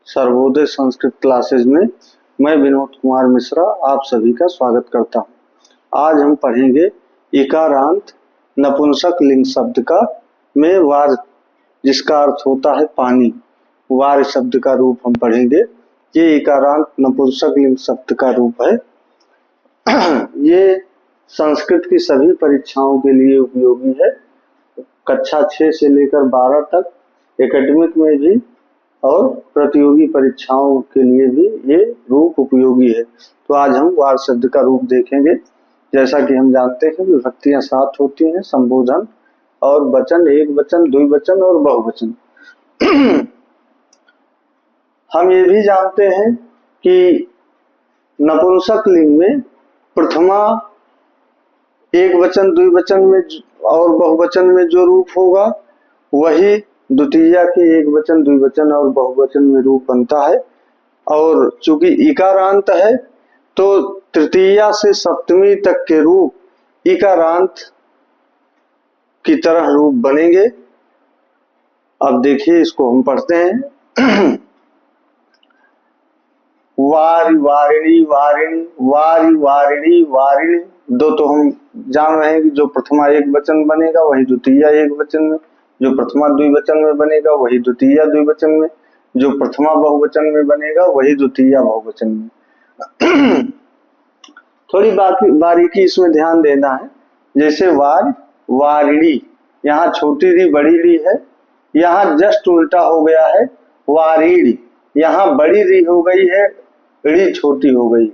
Sarvodaya Sanskrit classes में मैं विनोद कुमार मिश्रा आप सभी का स्वागत करता हूं। आज हम पढ़ेंगे इकारांत नपुंसक लिंग शब्द का में वार, जिसका अर्थ होता है पानी। वार शब्द का रूप हम पढ़ेंगे। ये इकारांत नपुंसक लिंग शब्द का रूप है। ये संस्कृत की सभी परीक्षाओं के लिए उपयोगी है। कक्षा 6 से लेकर 12 तक एकेडमिक में भी और प्रतियोगी परीक्षाओं के लिए भी ये रूप उपयोगी है। तो आज हम वार शब्द का रूप देखेंगे। जैसा कि हम जानते हैं विभक्तियां 7 होती हैं, संबोधन और वचन, एक वचन, द्विवचन और बहुवचन। हम ये भी जानते हैं कि नपुंसक लिंग में प्रथमा एक वचन, द्विवचन में और बहुवचन में जो रूप होगा वही द्वितीया के एक वचन, द्विवचन और बहुवचन में रूप बनता है। और चूंकि इकारांत है तो तृतीया से सप्तमी तक के रूप इकारांत की तरह रूप बनेंगे। अब देखिए, इसको हम पढ़ते हैं। वारि वारिणी वारिणी, वारि वारिणी वारिणी। दो तो हम जान रहे हैं कि जो प्रथमा एक वचन बनेगा वही द्वितीया एक वचन में, जो प्रथमा द्विवचन में बनेगा वही द्वितीया द्विवचन में, जो प्रथमा बहुवचन में बनेगा वही द्वितीया बहुवचन में। थोड़ी बारीकी इसमें ध्यान देना है। जैसे वार वारिणी, यहाँ छोटी री बड़ी री है, यहाँ जस्ट उल्टा हो गया है वारीड़ी। यहाँ बड़ी री हो गई है, री छोटी हो गई है।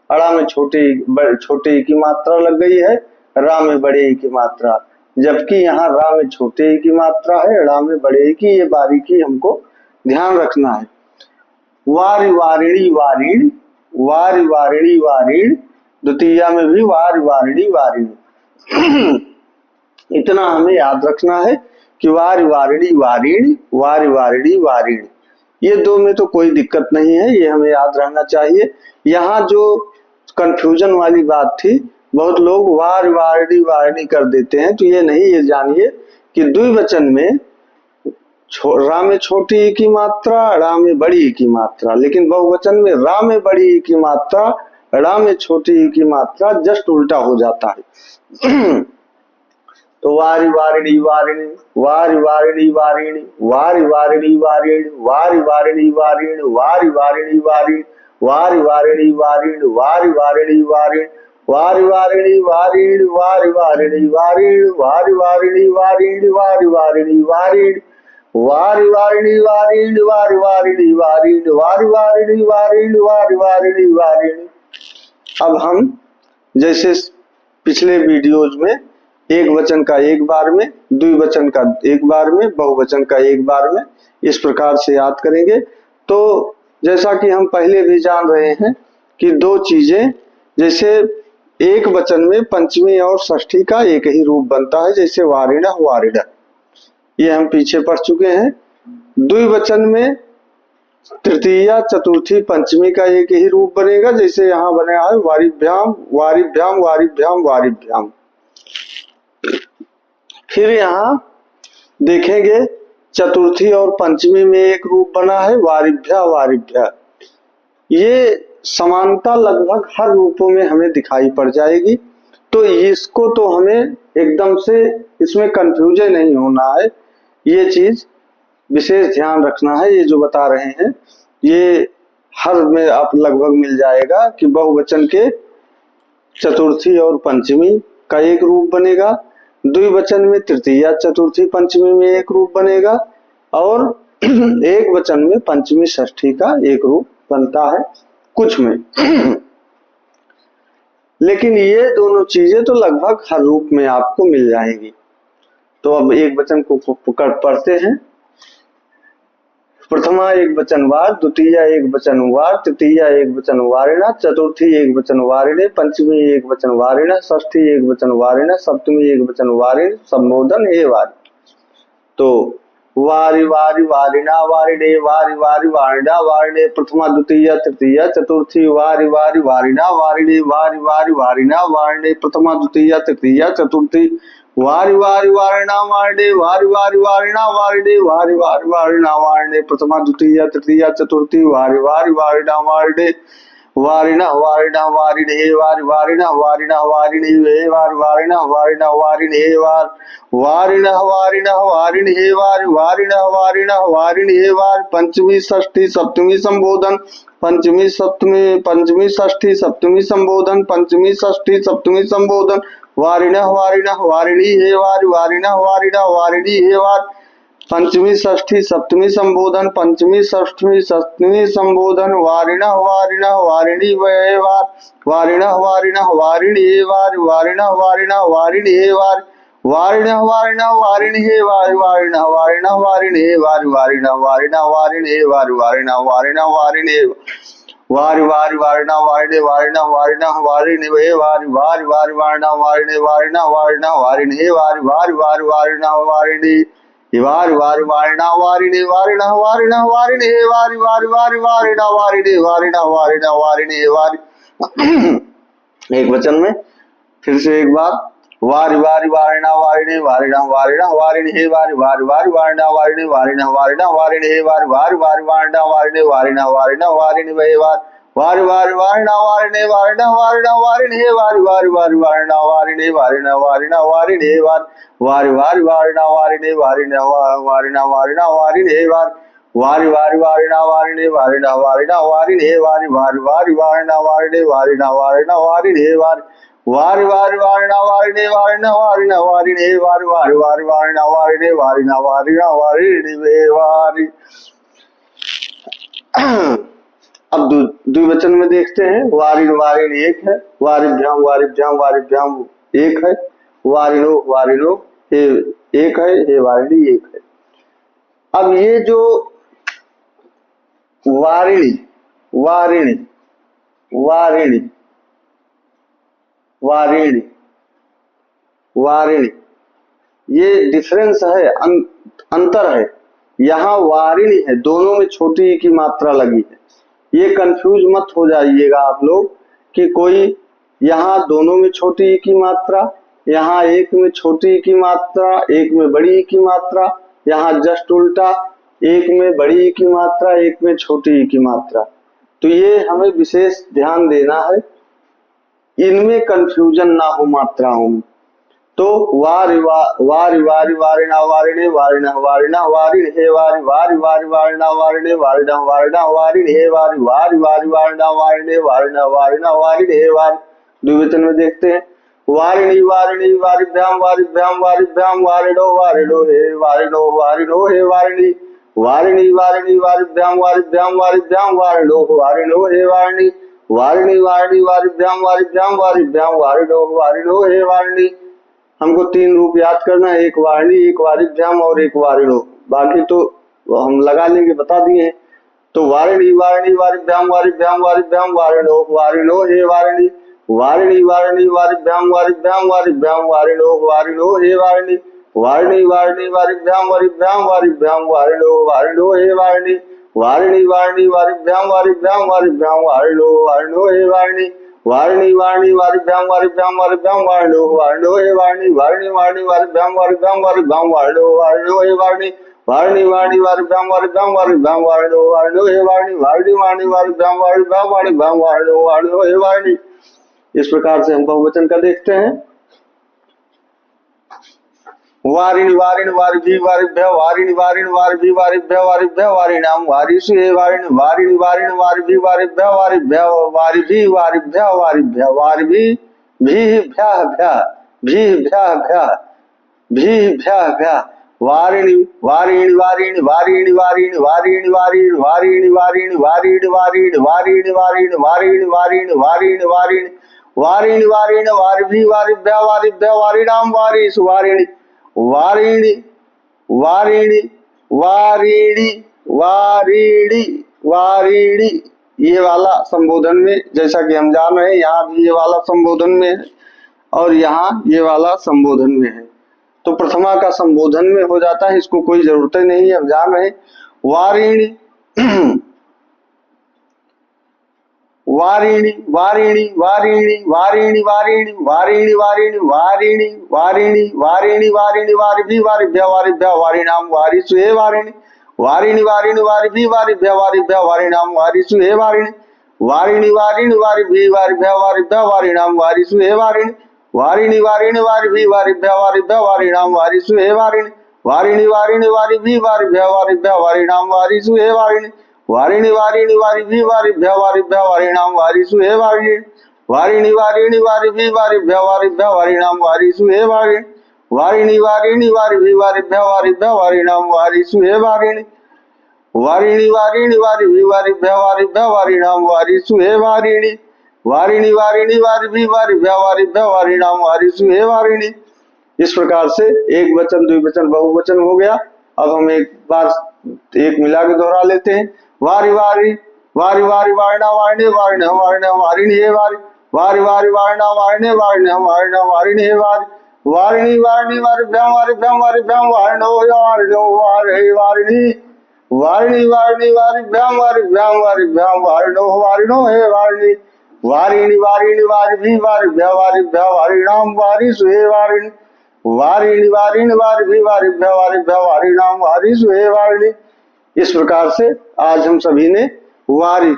अड़ा में छोटे की मात्रा लग गई है, रा में बड़े की मात्रा, जबकि यहाँ रा में छोटे की मात्रा है, रा में बड़े की। ये बारीकी हमको ध्यान रखना है। वारि वारिणी वारीण, वारि वारिणी वारीण, द्वितीया में भी वारि वारिणी वारीण। इतना हमें याद रखना है कि वारि वारिणी वारीण, वारि वारिणी वारीण। ये दो में तो कोई दिक्कत नहीं है, ये हमें याद रहना चाहिए। यहाँ जो कंफ्यूजन वाली बात थी, बहुत लोग वार वारिणी वारिणी कर देते हैं, तो ये नहीं। ये जानिए कि द्विवचन में रा में छोटी ई की मात्रा, रा में बड़ी ई की मात्रा, लेकिन बहुवचन में रा में बड़ी ई की मात्रा, रा में छोटी ई की मात्रा जस्ट उल्टा हो जाता है। तो वारि वारिणी वारिणी, वारि वारिणी वारिणी, वारि वारिणी वारीण, वारि वारिणी वारीण, वारि वारिणी वारीण, वारि वारिणी वारीण, वारि वारिणी वारीण, वारि वारिणी वारीण, वारि वारिणी वारीण, वारि वारिणी वारीण, वारि वारिणी वारीण, वारि वारिणी वारीण, वारि वारिणी वारीण, वारि वारिणी वारीण, वारि वारिणी वारीण। अब हम जैसे पिछले वीडियोज में एक वचन का एक बार में, द्विवचन का एक बार में, बहुवचन का एक बार में, इस प्रकार से याद करेंगे। तो जैसा कि हम पहले भी जान रहे हैं कि दो चीजें, जैसे एक वचन में पंचमी और षष्ठी का एक ही रूप बनता है, जैसे वारिण वारिण, ये हम पीछे पढ़ चुके हैं। द्विवचन में तृतीया चतुर्थी पंचमी का एक ही रूप बनेगा, जैसे यहाँ बना है वारिभ्याम वारिभ्याम वारिभ्याम वारिभ्याम। फिर यहाँ देखेंगे चतुर्थी और पंचमी में एक रूप बना है वारिभ्या वारिभ्या। ये समानता लगभग हर रूपों में हमें दिखाई पड़ जाएगी, तो इसको तो हमें एकदम से इसमें कंफ्यूजन नहीं होना है। ये चीज विशेष ध्यान रखना है। ये जो बता रहे हैं ये हर में आप लगभग मिल जाएगा कि बहुवचन के चतुर्थी और पंचमी का एक रूप बनेगा, द्विवचन में तृतीया चतुर्थी पंचमी में एक रूप बनेगा, और एक वचन में पंचमी षष्ठी का एक रूप बनता है कुछ में। लेकिन ये दोनों चीजें तो लगभग हर रूप में आपको मिल जाएंगी। तो अब एक वचन को पढ़ते हैं। प्रथमा एक वचन वार, द्वितीया एक वचन वार, तृतीया एक वचन वारिणा, चतुर्थी एक वचन वारिणे, पंचमी एक वचन वारिणा, षष्ठी एक वचन वारिणा, सप्तमी एक वचन वारिण, संबोधन ए वार। तो वारि वारि वारिणा वारिणे वारि वारि वारिणा वारिणे प्रथमा द्वितीया तृतीया चतुर्थी वारि वारि वारिणा वारिणे वारि वारि वारिणा वारिणे प्रथमा द्वितीया तृतीया चतुर्थी वारि वारि वारिणा वारिणे वारि वारि वारिणा वारिणे वारि वारि वारिणा वारिणे प्रथमा द्वितीया तृतीया चतुर्थी वारि वारि वारिणा वारिणे वारिणा वारिणा वारिणे वारि वारिणा वारिणा वारिणे वे वारि वारिणा वारिणा वारिणे वार वारिणा वारिणा वारिणे वारि वारिणा वारिणा वारिणे वार पंचमी षष्ठी सप्तमी संबोधन पंचमी षष्ठी सप्तमी संबोधन पंचमी षष्ठी सप्तमी संबोधन वारिणा वारिणा वारिणी हे वारि वारिणा वारिणा वारिणी हे वार पंचमी षष्ठी सप्तमी संबोधन पंचमी षष्ठी सप्तमी संबोधन वारिणा वारिणा वारिणी वे वार वारिणा वारिणा वारिणी वार वारिणा वारिणा वारिणी वार वारिणा वारिणा वारिणी वार वारिणा वारिणा वारिणी वार वारिणा वारिणा वारिणी वार वारिणा वारिणा वारिणी वारि वारि वारिणा वारिणे वारिणा वारिणा वारिणे वे वारि वारि वारि वारिणा वारिणे वारिणा वारिणा वारिणे वारि वारि वारि वारिणा वारिणी वारि वारि वारिणा वारिणे वारिणा वारिणा वारिणे वारि वारि वारि वारिणा वारिणे वारिणा वारिणा वारिणे वारि एक वचन में फिर से एक बार वारि वारि वारिणा वारिणे वारिणा वारिणा वारिणे वारि वारि वारि वारिणा वारिणे वारिणा वारिणा वारिणे वारि वारि वारि वारिणा वारिणे वारिणा वारिणा वारिणे वे वारि वारि वारिणा वारिणे वारिणा वारिणा वारिणे वारि वारि वारि वारिणा वारिणे वारिणा वारिणा वारिणे वारि वारि वारिणा वारिणे वारिणा वारिणा वारिणा वारिणे वारि वारि वारिणा वारिणे वारिणा वारिणा वारिणे वारि वारि वारि वारिणा वारिणे वारिणा वारिणा वारिणे वारि वारि वारिणा वारिणे वारिणा वारिणा वारिणे वारि वारि वारि वारिणा वारिणे वारिणा वारिणा वारिणे वे वारि। अब द्विवचन में देखते हैं वारिण वारिण एक है वारिभ्याम वारिभ्याम वारिभ्याम एक है वारिणो वारिणो हे एक है हे वारिणी एक है। अब ये जो वारिणी वारिणी वारिणी वारिणी वारिणी ये डिफरेंस है अंतर है। यहाँ वारिणी है दोनों में छोटी ई की मात्रा लगी है। ये कंफ्यूज मत हो जाइएगा आप लोग कि कोई यहाँ दोनों में छोटी ई की मात्रा यहाँ एक में छोटी ई की मात्रा एक में बड़ी ई की मात्रा यहाँ जस्ट उल्टा एक में बड़ी ई की मात्रा एक में छोटी ई की मात्रा। तो ये हमें विशेष ध्यान देना है इनमें कंफ्यूजन ना हो मात्राओं में। तो वारि वारि वारि वारिणा वारिणे वारिणा वारिणा वारिणे वारि वारि वारि वारिणा वारिणे वारिणा वारिणा वारिणे वारि वारि वारि वारिणा वारिणे वारिणा वारिणा वारिणे वारि। द्विवचन में देखते हैं वारिणी वारिणी वारिभ्याम वारिभ्याम वारिभ्याम वारिणो वारिणो हे वारिणो वारिणो हे वारिणी वारिणी वारिणी वारिभ्याम वारिभ्याम वारिभ्याम वारिणो वारिणो हे वारिणी वारिणी वारिणी वारिभ्याम वारिभ्याम वारिभ्याम वारिणो वारिणो हे वारिणी। हमको तीन रूप याद करना है एक वारिणी एक वारिभ्याम और एक वारिणो बाकी तो हम लगा लेंगे बता दिए। तो वारिणी वारिणी वारिभ्याम वारिभ्याम वारिभ्याम वारिणो वारिणो हे वारिणी वारिणी वारिणी वारिभ्याम वारिभ्याम वारिभ्याम वारिणो वारिणो हे वारिणी वारिणी वारिणी वारिभ्याम वारिभ्याम वारिभ्याम वारिणो वारिणो हे वारिणी वारिणी वारिणी वारिभ्याम वारिभ्याम वारिभ्याम वारिणो वारिणो हे वारिणी वारिणी वारिणी वारिभ्याम वारिभ्याम वारिभ्याम वारिणो वारिणो हे वारिणी वारिणी वारिणी वारिभ्याम वारिभ्याम वारिभ्याम वारिणो वारिणो हे वारिणी वारिणी वारिणी वारिभ्याम वारिभ्याम वारिभ्याम वारिणो वारिणो हे वारिणी वारिणी वारिणी वारिभ्याम वारिभ्याम वारिभ्याम वारिणो वारिणो हे वारिणी। इस प्रकार से हम बहुवचन का देखते हैं वारिणी वारिण वारिभी वारिभ्य वारिणी वारिण वारिभी वारिभ्य वारिभ्य वारिणाम वारिषु हे वारिण वारिणी वारिण वारिभी वारिभ्य वारिभ्य वारिभी वारिभ्य वारिभ्य वारिभी भी भ्य भ्य भी भ्य भ्य भी भ्य भ्य वारिणी वारिणी वारिणी वारिणी वारिणी वारिणी वारिणी वारिणी वारिणी वारिणी वारिणी वारिणी वारिणी वारिणी वारिणी वारिणी वारिणी वारिणी वारिण वारिभी वारिभ्य वारिभ्य वारिणाम वारिषु वारिणी वारिणी वारिणी वारिणी वारिणी वारिणी ये वाला संबोधन में जैसा कि हम जान रहे हैं यहाँ भी ये वाला संबोधन में है और यहाँ ये वाला संबोधन में है। तो प्रथमा का संबोधन में हो जाता है, इसको कोई जरूरत नहीं है, हम जान रहे हैं। वारिणी वारिणी वारिणी वारिणी वारिणी वारिणी वारिणी वारिणी वारिणी वारिणी वारिणी वारिणी वारिभि वारिभ्य वारिभ्य वारिणाम वारिषु हे वारिणी वारिणी वारिणी वारिभि वारिभ्य वारिभ्य वारिणाम वारिषु हे वारिणी वारिणी वारिणी वारिभि वारिभ्य वारिभ्य वारिणाम वारिषु हे वारिणी वारिणी वारिणी वारिभि वारिभ्य वारिभ्य वारिणाम वारिषु हे वारिणी वारिणी वारिणी वारिभि वारिभ्य वारिभ्य वारिणाम वारिषु हे वारिणी वारिणी वारिणी वारिभि वारिभ्य वारिभ्य वारिणाम वारिषु हे वारिणी वारिणी वारिणी वारिभि वारिभ्य वारिभ्य वारिणाम वारिषु हे वारिणी वारिणी वारिणी वारिभि वारिभ्य वारिभ्य वारिणाम वारिषु हे वारिणी वारिणी वारिणी वारिभि वारिभ्य वारिभ्य वारिणाम वारिषु हे वारिणी वारिणी वारिणी वारिभि वारिभ्य वारिभ्य वारिणाम वारिषु हे वारिणी। इस प्रकार से एक वचन, द्विवचन, बहुवचन हो गया। अब हम एक बार एक मिला के दोहरा लेते हैं। वारि वारि वारि वारि वारिणा वारिणे वारिणे वारिणे वारिणी हे वारि वारि वारि वारिणा वारिणे वारिणे वारिणे वारिणी हे वारि वारिणी वारिणी वारिभ्याम वारिभ्याम वारिभ्याम वारिणो वारिणो वारि वारिणी वारिणी वारिणी वारिभ्याम वारिभ्याम वारिभ्याम वारिणो वारिणो हे वारिणी वारिणी वारिणी वारिभि वारिभ्य वारिभ्य वारिणाम वारिषु हे वारिणी वारिणी वारिणी वारिभि वारिभ्य वारिभ्य वारिणाम वारिषु हे वारिणी। इस प्रकार से आज हम सभी ने वारि,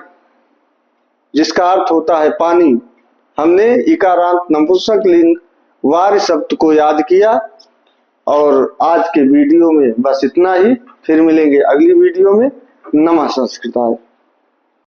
जिसका अर्थ होता है पानी, हमने इकारांत नपुंसक लिंग वारि शब्द को याद किया। और आज के वीडियो में बस इतना ही, फिर मिलेंगे अगली वीडियो में। नमः संस्कृताय।